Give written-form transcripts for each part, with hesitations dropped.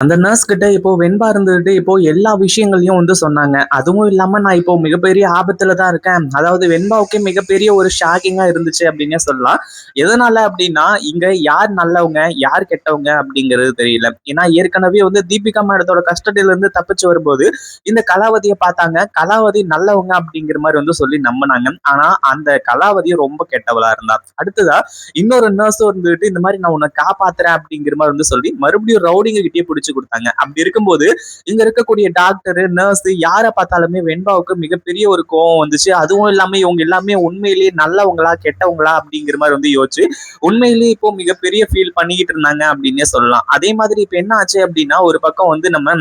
அந்த நர்ஸ் கிட்ட இப்போ வெண்பா இருந்துகிட்டு இப்போ எல்லா விஷயங்களையும் வந்து சொன்னாங்க. அதுவும் இல்லாம நான் இப்போ மிகப்பெரிய ஆபத்துல தான் இருக்கேன். அதாவது வெண்பாவுக்கே மிகப்பெரிய ஒரு ஷாக்கிங்கா இருந்துச்சு அப்படின்னே சொல்லலாம். எதனால அப்படின்னா, இங்க யார் நல்லவங்க, யார் கெட்டவங்க அப்படிங்கிறது தெரியல. ஏன்னா ஏற்கனவே வந்து தீபிகா மேடத்தோட கஸ்டடியில இருந்து தப்பிச்சு வரும்போது, இந்த கலாவதிய பார்த்தாங்க. கலாவதி நல்லவங்க அப்படிங்கிற மாரி வந்து சொல்லி நம்புனாங்க. ஆனா அந்த கலாவதி ரொம்ப கெட்டவளா இருந்தா. அடுத்ததா இன்னொரு நர்ஸ் வந்துட்டு இந்த மாதிரி நான் உன்னை காப்பாத்துறேன் அப்படிங்கிற மாதிரி வந்து சொல்லி மறுபடியும் ரவுடிங்க கிட்டே பிடிச்சு கொடுத்தாங்க. அப்படி இருக்கும்போது இங்க இருக்கக்கூடிய டாக்டர் நர்ஸ் யாரை பார்த்தாலுமே வெண்பாவுக்கு மிகப்பெரிய ஒரு கோவம் வந்துச்சு. அதுவும் இல்லாம இவங்க எல்லாமே உண்மையிலேயே நல்லவங்களா கெட்டவங்களா அப்படிங்கிற மாதிரி வந்து யோசிச்சு உண்மையிலேயே இப்போ மிகப்பெரிய ஃபீல் பண்ணிக்கிட்டு இருந்தாங்க அப்படின்னே சொல்லலாம். அதே மாதிரி இப்ப என்ன ஆச்சு அப்படின்னா ஒரு பக்கம் வந்து நம்ம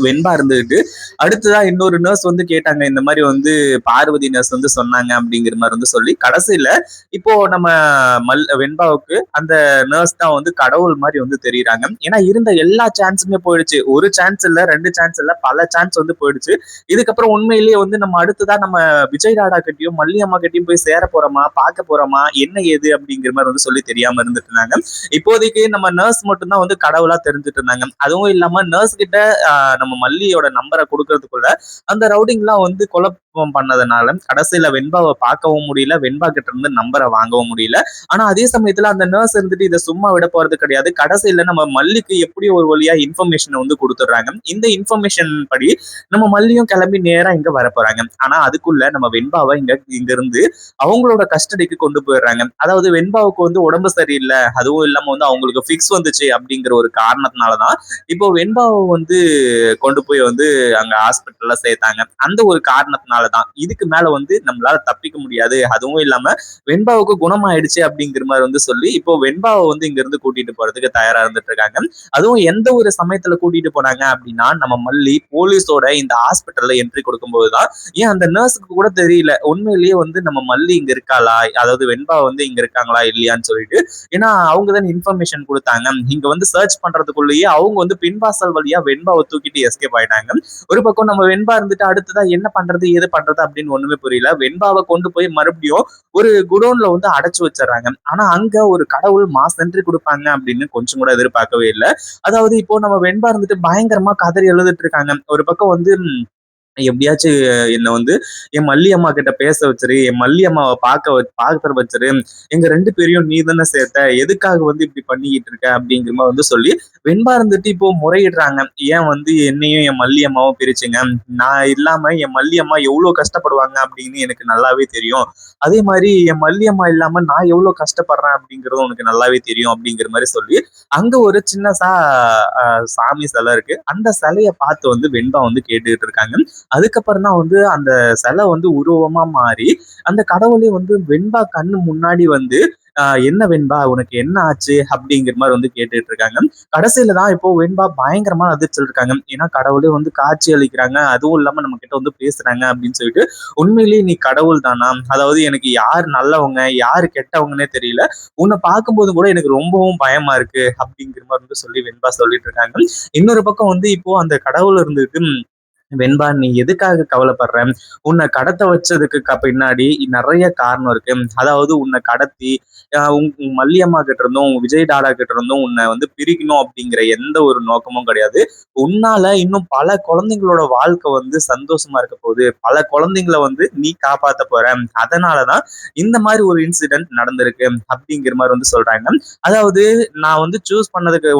வெண்பா இருந்துகிட்டு அடுத்ததா இன்னொரு நர்ஸ் வந்து கேட்டாங்க. இந்த மாதிரி வந்து பார்வதி நர்ஸ் வந்து சொன்னாங்க அப்படிங்கிற மாதிரி வந்து சொல்லி கடைசியில இப்போ நம்ம வெண்பாவுக்கு அந்த நர்ஸ் தான் வந்து கடவுள் மாதிரி வந்து தெரியுறாங்க. ஏன்னா இருந்த எல்லா சான்ஸுமே போயிடுச்சு. ஒரு சான்ஸ் இல்ல, ரெண்டு சான்ஸ் இல்ல, பல சான்ஸ் வந்து போயிடுச்சு. இதுக்கப்புறம் உண்மையிலேயே வந்து நம்ம அடுத்ததா நம்ம விஜய் டாடா கிட்டயும் மல்லி அம்மா கிட்டயும் போய் சேர போறோமா, பார்க்க போறோமா, என்ன ஏது அப்படிங்கிற மாதிரி வந்து சொல்லி தெரியாம இருந்துட்டு இருந்தாங்க. இப்போதைக்கு நம்ம நர்ஸ் மட்டும் தான் வந்து கடவுளா தெரிஞ்சுட்டு இருந்தாங்க. அதுவும் இல்லாம நர்ஸ் கிட்ட நம்ம மல்லியோட நம்பரை கொடுக்கறதுக்குள்ள அந்த ரவுடிங்லாம் வந்து குழப்பம் பண்ணதுனால கடைசியில வெண்பாவை பார்க்கவும் முடியல, வெண்பா கிட்ட இருந்து நம்பரை வாங்கவும் முடியல. ஆனா அதே சமயத்துல அந்த நர்ஸ் இருந்துட்டு இதை சும்மா விட போறது கிடையாது. கடைசியில நம்ம மல்லிக்கு எப்படி ஒரு வழியா இன்ஃபர்மேஷன் வந்து கொடுத்துடுறாங்க. இந்த இன்ஃபர்மேஷன் படி நம்ம மல்லியும் கிளம்பி நேரா இங்க வர போறாங்க. ஆனா அதுக்குள்ள நம்ம வெண்பாவை இங்க இருந்து அவங்களோட கஸ்டடிக்கு கொண்டு போயிடுறாங்க. அதாவது வெண்பாவுக்கு வந்து உடம்பு சரியில்லை, அதுவும் இல்லாம வந்து அவங்களுக்கு ஃபிக்ஸ் வந்துச்சு அப்படிங்கிற ஒரு காரணத்தினாலதான் இப்போ வெண்பாவை வந்து கொண்டு போய் வந்து அங்க ஹாஸ்பிட்டல்ல சேர்த்தாங்க. அந்த ஒரு காரணத்தினாலதான் இதுக்கு மேல வந்து நம்மளால தப்பிக்க முடியாது. அதுவும் இல்லாம வெண்பாவுக்கு குணமாயிடுச்சு அப்படிங்கிற மாதிரி வந்து சொல்லி இப்போ வெண்பாவை வந்து இங்க இருந்து கூட்டிட்டு போறதுக்கு தயாரா இருந்துட்டு இருக்காங்க. அதுவும் எந்த ஒரு சமயத்துல கூட்டிட்டு போனாங்க அப்படின்னா நம்ம மல்லி போலீஸோட இந்த ஹாஸ்பிட்டல்ல என்ட்ரி கொடுக்கும்போதுதான் ஏன் அந்த நர்ஸுக்கு கூட தெரியல உண்மையிலேயே வந்து நம்ம மல்லி இங்க இருக்காளா, அதாவது வெண்பா வந்து இங்க இருக்காங்களா இல்லையான்னு சொல்லிட்டு. ஏன்னா அவங்க தான் இன்ஃபர்மேஷன் கொடுத்தாங்க. இங்க வந்து சர்ச் பண்றதுக்குள்ளேயே அவங்க வந்து பின்வாசல் வழியா வெண்பாவை தூக்கிட்டு எஸ்கேப் ஆயிட்டாங்க. ஒரு பக்கம் நம்ம வெண்பா இருந்துட்டு அடுத்ததா என்ன பண்றது ஏது பண்றது அப்படின்னு ஒண்ணுமே புரியல. வெண்பாவை கொண்டு போய் மறுபடியும் ஒரு குடோன்ல வந்து அடைச்சு வச்சிடறாங்க. ஆனா அங்க ஒரு கடவுள் மாஸ் என்ட்ரி கொடுப்பாங்க அப்படின்னு கொஞ்சம் கூட எதிர்பார்க்கவே இல்லை. அதாவது இப்போ நம்ம வெண்பா இருந்துட்டு பயங்கரமா கதறி எழுதிட்டு இருக்காங்க. ஒரு பக்கம் வந்து எப்படியாச்சும் என்ன வந்து என் மல்லி அம்மா கிட்ட பேச வச்சிரு, என் மல்லி அம்மாவை பார்க்க வச்சிரு, எங்க ரெண்டு பேரையும் நீ தானே சேர்த்த, எதுக்காக வந்து இப்படி பண்ணிக்கிட்டு இருக்க அப்படிங்கிற மாதிரி வந்து சொல்லி வெண்பா இருந்துட்டு இப்போ முறையிடுறாங்க. ஏன் வந்து என்னையும் என் மல்லி அம்மாவும் பிரிச்சுங்க, நான் இல்லாம என் மல்லி அம்மா எவ்வளவு கஷ்டப்படுவாங்க அப்படின்னு எனக்கு நல்லாவே தெரியும். அதே மாதிரி என் மல்லி அம்மா இல்லாம நான் எவ்வளவு கஷ்டப்படுறேன் அப்படிங்கறதும் உனக்கு நல்லாவே தெரியும் அப்படிங்கிற மாதிரி சொல்லி அங்க ஒரு சின்னசா சாமி சிலை இருக்கு. அந்த சிலையை பார்த்து வந்து வெண்பா வந்து கேட்டுக்கிட்டு இருக்காங்க. அதுக்கப்புறம் தான் வந்து அந்த சிலை வந்து உருவமா மாறி அந்த கடவுளே வந்து வெண்பா கண்ணு முன்னாடி வந்து என்ன வெண்பா உனக்கு என்ன ஆச்சு அப்படிங்கிற மாதிரி வந்து கேட்டுட்டு இருக்காங்க. கடைசியில தான் இப்போ வெண்பா பயங்கரமா அதிர்ச்சியில் இருக்காங்க. ஏன்னா கடவுளே வந்து காட்சி அளிக்கிறாங்க, அதுவும் இல்லாம நம்ம கிட்ட வந்து பேசுறாங்க அப்படின்னு சொல்லிட்டு உண்மையிலேயே நீ கடவுள் தானா, அதாவது எனக்கு யார் நல்லவங்க யாரு கெட்டவங்கன்னே தெரியல, உன்னை பார்க்கும்போது கூட எனக்கு ரொம்பவும் பயமா இருக்கு அப்படிங்கிற மாதிரி வந்து சொல்லி வெண்பா சொல்லிட்டு இருக்காங்க. இன்னொரு பக்கம் வந்து இப்போ அந்த கடவுள் இருந்துட்டு வெண்பா நீ எதுக்காக கவலைப்படுற, உன்னை கடத்த வச்சதுக்கு பின்னாடி நிறைய காரணம் இருக்கு. அதாவது உன்னை கடத்தி உன் மல்லியம்மா கிட்ட இருந்தும் விஜய் டாடா கிட்ட இருந்தும் உன்னை வந்து பிரிக்கணும் அப்படிங்கிற எந்த ஒரு நோக்கமும் கிடையாது. உன்னால இன்னும் பல குழந்தைங்களோட வாழ்க்கை வந்து சந்தோஷமா இருக்க போகுது, பல குழந்தைங்களை வந்து நீ காப்பாத்த போற, அதனாலதான் இந்த மாதிரி ஒரு இன்சிடென்ட் நடந்திருக்கு அப்படிங்கிற மாதிரி வந்து சொல்றாங்க. அதாவது நான் வந்து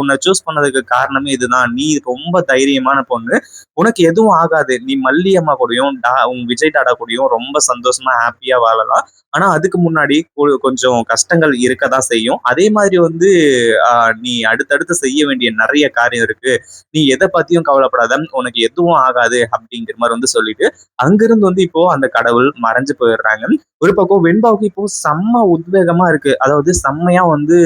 உன்னை சூஸ் பண்ணதுக்கு காரணமே இதுதான், நீ ரொம்ப தைரியமான பொண்ணு, உனக்கு எதுவும் ஆகாது, நீ மல்லி அம்மா கூடயும் உங்க விஜய் டாடா கூடயும் ரொம்ப சந்தோஷமா ஹாப்பியா வாழலாம். ஆனா அதுக்கு முன்னாடி கொஞ்சம் கஷ்டங்கள் இருக்கதான் செய்யும். அதே மாதிரி வந்து நீ அடுத்தடுத்து செய்ய வேண்டிய நிறைய காரியம் இருக்கு, நீ எதை பத்தியும் கவலைப்படாத, உனக்கு எதுவும் ஆகாது அப்படிங்கிற மாதிரி வந்து சொல்லிட்டு அங்கிருந்து வந்து இப்போ அந்த கடவுள் மறைஞ்சு போயிடுறாங்க. ஒரு பக்கம் வெண்பாவுக்கு இப்போ செம்ம உத்வேகமா இருக்கு. அதாவது செம்மையா வந்து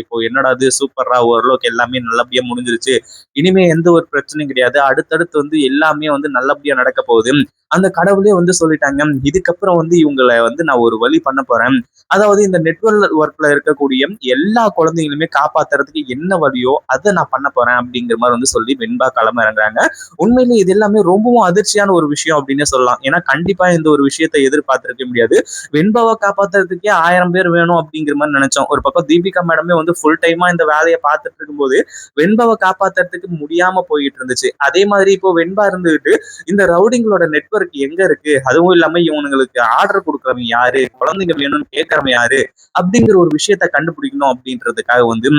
இப்போ என்னடா அது சூப்பரா ஓரளவுக்கு எல்லாமே நல்லபடியா முடிஞ்சிருச்சு, இனிமே எந்த ஒரு பிரச்சனையும் கிடையாது, அடுத்தடுத்து வந்து எல்லாமே வந்து நல்லபடியா நடக்க போகுது, அந்த கடவுளே வந்து சொல்லிட்டாங்க, இதுக்கப்புறம் வந்து இவங்கள வந்து நான் ஒரு வழி பண்ண போறேன். அதாவது இந்த நெட்வொர்க் ஒர்க்ல இருக்கக்கூடிய எல்லா குழந்தைங்களுமே காப்பாத்துறதுக்கு என்ன வழியோ அதை நான் பண்ண போறேன் அப்படிங்கிற மாதிரி வந்து சொல்லி வெண்பா களம் இறங்குறாங்க. உண்மையிலேயே இது எல்லாமே ரொம்பவும் அதிர்ச்சியான ஒரு விஷயம் அப்படின்னு சொல்லலாம். ஏன்னா கண்டிப்பா இந்த ஒரு விஷயத்தை எதிர்பார்த்திருக்க முடியாது. வெண்பாவை காப்பாத்துறதுக்கே 1000 பேர் வேணும் அப்படிங்கிற மாதிரி நினைச்சோம். ஒரு பக்கம் தீபிகா மேடமே வந்து ஃபுல் டைமா இந்த வேலையை பார்த்துட்டு இருக்கும்போது வெண்பாவை காப்பாத்துறதுக்கு முடியாம போயிட்டு இருந்துச்சு. அதே மாதிரி இப்போ வெண்பா இருந்துகிட்டு இந்த ரவுடிங்களோட நெட்வொர்க் எங்க இருக்கு, அதுவும் இல்லாம இவனுங்களுக்கு ஆர்டர் கொடுக்குறவங்க யாரு, குழந்தைங்க வேணும்னு கேட்கறவங்க யாரு அப்படிங்கிற ஒரு விஷயத்த கண்டுபிடிக்கணும் அப்படின்றதுக்காக வந்து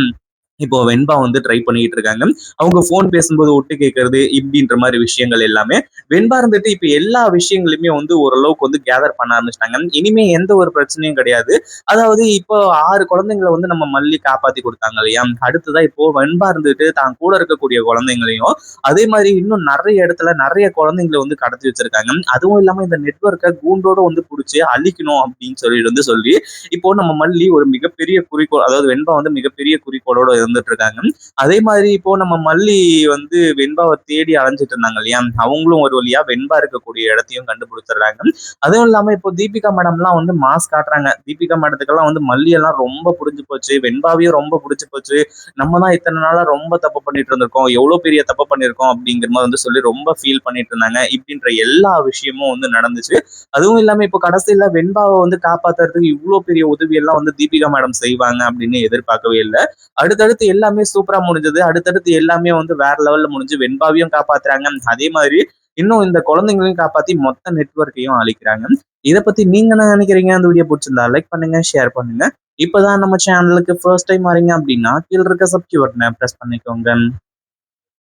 இப்போ வெண்பா வந்து ட்ரை பண்ணிட்டு இருக்காங்க. அவங்க போன் பேசும்போது ஒட்டு கேட்கறது இப்படின்ற மாதிரி விஷயங்கள் எல்லாமே வெண்பா இருந்துட்டு இப்ப எல்லா விஷயங்களுமே வந்து ஓரளவுக்கு வந்து கேதர் பண்ண ஆரம்பிச்சிட்டாங்க. இனிமே எந்த ஒரு பிரச்சனையும் கிடையாது. அதாவது இப்போ 6 குழந்தைங்களை வந்து நம்ம மல்லி காப்பாத்தி கொடுத்தாங்க இல்லையா, அடுத்ததா இப்போ வெண்பா இருந்துட்டு தான் கூட இருக்கக்கூடிய குழந்தைங்களையும் அதே மாதிரி இன்னும் நிறைய இடத்துல நிறைய குழந்தைங்களை வந்து கடத்தி வச்சிருக்காங்க. அதுவும் இல்லாம இந்த நெட்வொர்க்கை கூண்டோட வந்து பிடிச்சி அழிக்கணும் அப்படின்னு சொல்லி இப்போ நம்ம மல்லி ஒரு மிகப்பெரிய குறிக்கோள், அதாவது வெண்பா வந்து மிகப்பெரிய குறிக்கோளோட இருந்துட்டு இருக்காங்க. அதே மாதிரி இப்போ நம்ம மல்லி வந்து வெண்பாவை தேடி அலைஞ்சிட்டு இருந்தாங்க இல்லையா, அவங்களும் ஒரு வழியா வெண்பா இருக்கக்கூடிய இடத்தையும் கண்டுபிடிச்சிடுறாங்க. அதுவும் இல்லாம இப்போ தீபிகா மேடம்லாம் வந்து மாஸ் காட்டுறாங்க. தீபிகா மேடத்துக்கெல்லாம் வந்து மல்லி எல்லாம் ரொம்ப புடிஞ்சு போச்சு, வெண்பாவையும் ரொம்ப புடிச்சு போச்சு. நம்ம தான் இத்தனை நாளா ரொம்ப தப்பு பண்ணிட்டு இருந்திருக்கோம், எவ்வளவு பெரிய தப்பு பண்ணிருக்கோம் அப்படிங்கிற மாதிரி வந்து சொல்லி ரொம்ப ஃபீல் பண்ணிட்டு இருந்தாங்க. இப்படின்ற எல்லா விஷயமும் வந்து நடந்துச்சு. அதுவும் இல்லாம இப்போ கடைசியில வெண்பாவை வந்து காப்பாத்துறதுக்கு இவ்வளவு பெரிய உதவி எல்லாம் வந்து தீபிகா மேடம் செய்வாங்க அப்படின்னு எதிர்பார்க்கவே இல்லை. அடுத்தடுத்து எல்லாமே சூப்பரா முடிஞ்சது. அடுத்தடுத்து எல்லாமே வந்து வேற லெவல்ல முடிஞ்சு வெண்பாவையும் காப்பாத்துறாங்க. அதே மாதிரி இன்னும் இந்த குழந்தைங்களையும் காப்பாத்தி மொத்த நெட்வொர்க்கையும் அழிக்கிறாங்க. இதை பத்தி நீங்க என்ன நினைக்கிறீங்க? அந்த வீடியோ பிடிச்சிருந்தா லைக் பண்ணுங்க, ஷேர் பண்ணுங்க. இப்பதான் நம்ம சேனலுக்கு ஃபர்ஸ்ட் டைம் வரீங்க அப்படின்னா கீழ இருக்க சப்ஸ்கிரைப் பட்டனை பிரஸ் பண்ணிக்கோங்க.